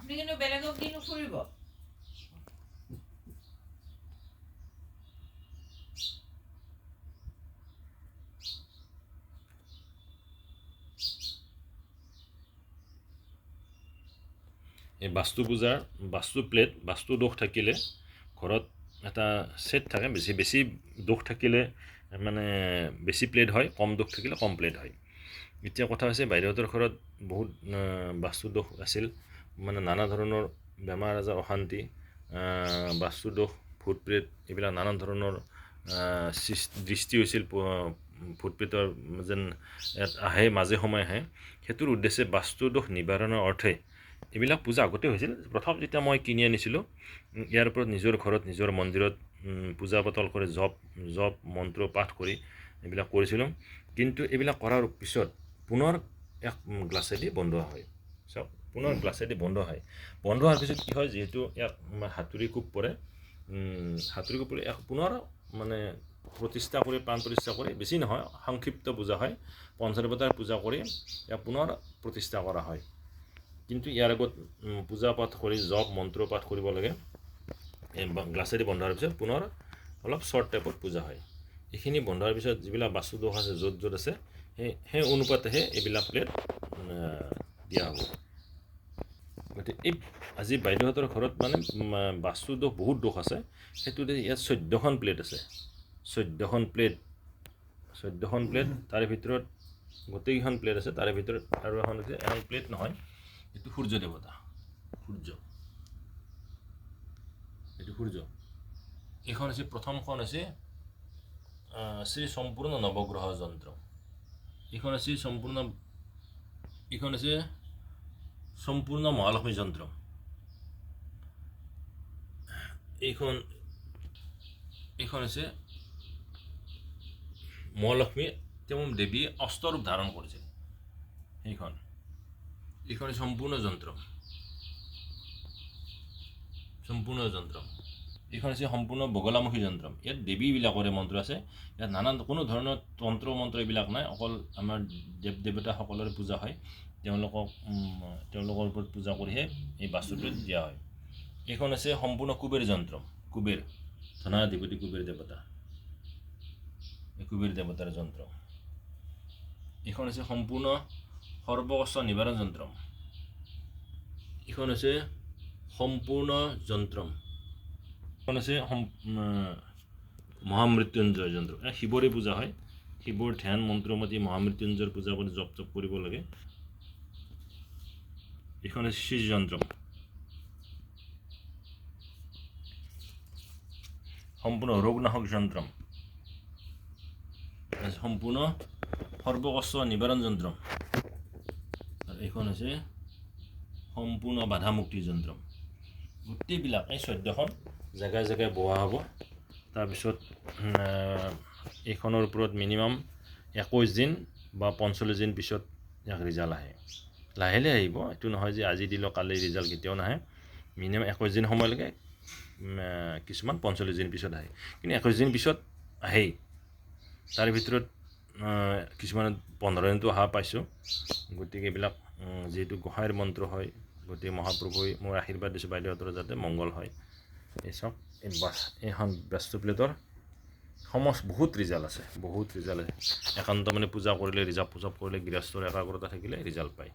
আপুনি কিন্তু বেলেগক দি নুফুৰিব। এই বাস্তু পূজাৰ বাস্তু প্লেট বাস্তু দোষ থাকিলে ঘৰত এটা ছেট থাকে বেছি দোষ থাকিলে মানে বেছি প্লেট হয়, কম দোষ থাকিলে কম প্লেট হয়। এতিয়া কথা হৈছে বাইদেউহঁতৰ ঘৰত বহুত বাস্তু দোষ আছিল, মানে নানা ধৰণৰ বেমাৰ আজাৰ অশান্তি, বাস্তু দোষ ভূত প্ৰেত এইবিলাক নানা ধৰণৰ দৃষ্টি হৈছিল, ভূত প্ৰেতৰ যেন ইয়াত আহে মাজে সময়ে আহে। সেইটোৰ উদ্দেশ্যে বাস্তু দোষ নিবাৰণৰ অৰ্থে এইবিলাক পূজা আগতে হৈছিল। প্ৰথম যেতিয়া মই কিনি আনিছিলোঁ ইয়াৰ ওপৰত নিজৰ ঘৰত নিজৰ মন্দিৰত পূজা পাতল কৰি জপ মন্ত্ৰ পাঠ কৰি এইবিলাক কৰিছিলোঁ। কিন্তু এইবিলাক কৰাৰ পিছত পুনৰ এক গ্লাছেদি বন্ধোৱা হয়। চাওক, পুনৰ গ্লাছেদি বন্ধোৱা হয়। বন্ধ হোৱাৰ পিছত কি হয়, যিহেতু ইয়াক হাতুৰি কোব পৰে, হাতুৰি কোব পৰি এক পুনৰ মানে প্ৰতিষ্ঠা কৰি প্ৰাণ প্ৰতিষ্ঠা কৰি, বেছি নহয় সংক্ষিপ্ত পূজা হয়, পঞ্চদেৱতাৰ পূজা কৰি ইয়াক পুনৰ প্ৰতিষ্ঠা কৰা হয়। কিন্তু ইয়াৰ আগত পূজা পাঠ কৰি জপ মন্ত্ৰ পাঠ কৰিব লাগে। গ্লাছেদি বন্ধ হোৱাৰ পিছত পুনৰ অলপ শ্বৰ্ট টাইপত পূজা হয়। এইখিনি বন্ধ হোৱাৰ পিছত যিবিলাক বাস্তু দোষ আছে য'ত আছে সেই অনুপাতেহে এইবিলাক প্লেট দিয়া হ'ব। গতিকে এই আজি বাইদেউহঁতৰ ঘৰত মানে বাস্তু দোষ বহুত দোষ আছে। সেইটোতে ইয়াত 14খন প্লেট আছে। 14খন প্লেট তাৰে ভিতৰত গোটেইকেইখন প্লেট আছে। তাৰে ভিতৰত আৰু এখন আছে, এখন প্লেট নহয়, এইটো সূৰ্য দেৱতা, এইটো সূৰ্য। এইখন হৈছে প্ৰথমখন হৈছে শ্ৰী সম্পূৰ্ণ নৱগ্ৰহ যন্ত্ৰ। এইখন হৈছে সম্পূৰ্ণ মহালক্ষ্মী যন্ত্ৰ। এইখন হৈছে মহালক্ষ্মী তেওঁ দেৱীয়ে অষ্টৰূপ ধাৰণ কৰিছিল। এইখন সম্পূৰ্ণ যন্ত্ৰ। এইখন হৈছে সম্পূৰ্ণ বগলামুখী যন্ত্ৰ। ইয়াত দেৱীবিলাকৰে মন্ত্ৰ আছে। ইয়াত নানান কোনো ধৰণৰ তন্ত্ৰ মন্ত্ৰ এইবিলাক নাই, অকল আমাৰ দেৱ দেৱতাসকলৰে পূজা হয়। তেওঁলোকৰ ওপৰত পূজা কৰিহে এই বাস্তুটো দিয়া হয়। এইখন হৈছে সম্পূৰ্ণ কুবেৰ যন্ত্ৰ। কুবেৰ ধনাধিপতি কুবেৰ দেৱতা, এই কুবেৰ দেৱতাৰ যন্ত্ৰ। এইখন হৈছে সম্পূৰ্ণ সৰ্বকষ্ট নিবাৰণ যন্ত্ৰ। এইখন হৈছে সম্পূৰ্ণ যন্ত্ৰ। এইখন হৈছে মহামৃত্যুঞ্জয় যন্ত্ৰ। শিৱৰে পূজা হয়। শিৱৰ ধ্যান মন্ত্ৰমতী মহামৃত্যুঞ্জয়ৰ পূজা কৰি জপ কৰিব লাগে। এইখন হৈছে শ্ৰী যন্ত্ৰ। সম্পূৰ্ণ ৰোগনাশক যন্ত্ৰ। সম্পূৰ্ণ সৰ্বকষ্ট নিবাৰণ যন্ত্ৰ। আৰু এইখন হৈছে সম্পূৰ্ণ বাধা মুক্তিৰ যন্ত্ৰ। গোটেইবিলাক এই 14খন জেগাই জেগাই বোৱা হ'ব। তাৰপিছত এইখনৰ ওপৰত মিনিমাম 21 দিন বা 45 দিন পিছত ইয়াক ৰিজাল্ট আহে। লাহে লাহে আহিব, এইটো নহয় যে আজি দিলোঁ কালি ৰিজাল্ট কেতিয়াও নাহে। মিনিমাম 21 দিন সময় লাগে, কিছুমান 45 দিন পিছত আহে। কিন্তু 21 দিন পিছত আহেই। তাৰে ভিতৰত কিছুমানে 15 দিনটো অহা পাইছোঁ। গতিকে এইবিলাক যিহেতু গোসাঁইৰ মন্ত্ৰ হয়, গতিকে মহাপ্ৰভুৱে মোৰ আশীৰ্বাদ দিছোঁ বাইদেউহঁতৰ যাতে মংগল হয়। এই চাওক, এইখন বাস্তু প্লেটৰ বহুত ৰিজাল্ট আছে, একান্ত মানে পূজা কৰিলে ৰিজাল্ট, কৰিলে গৃহস্থৰ একাগ্ৰতা থাকিলে ৰিজাল্ট পায়।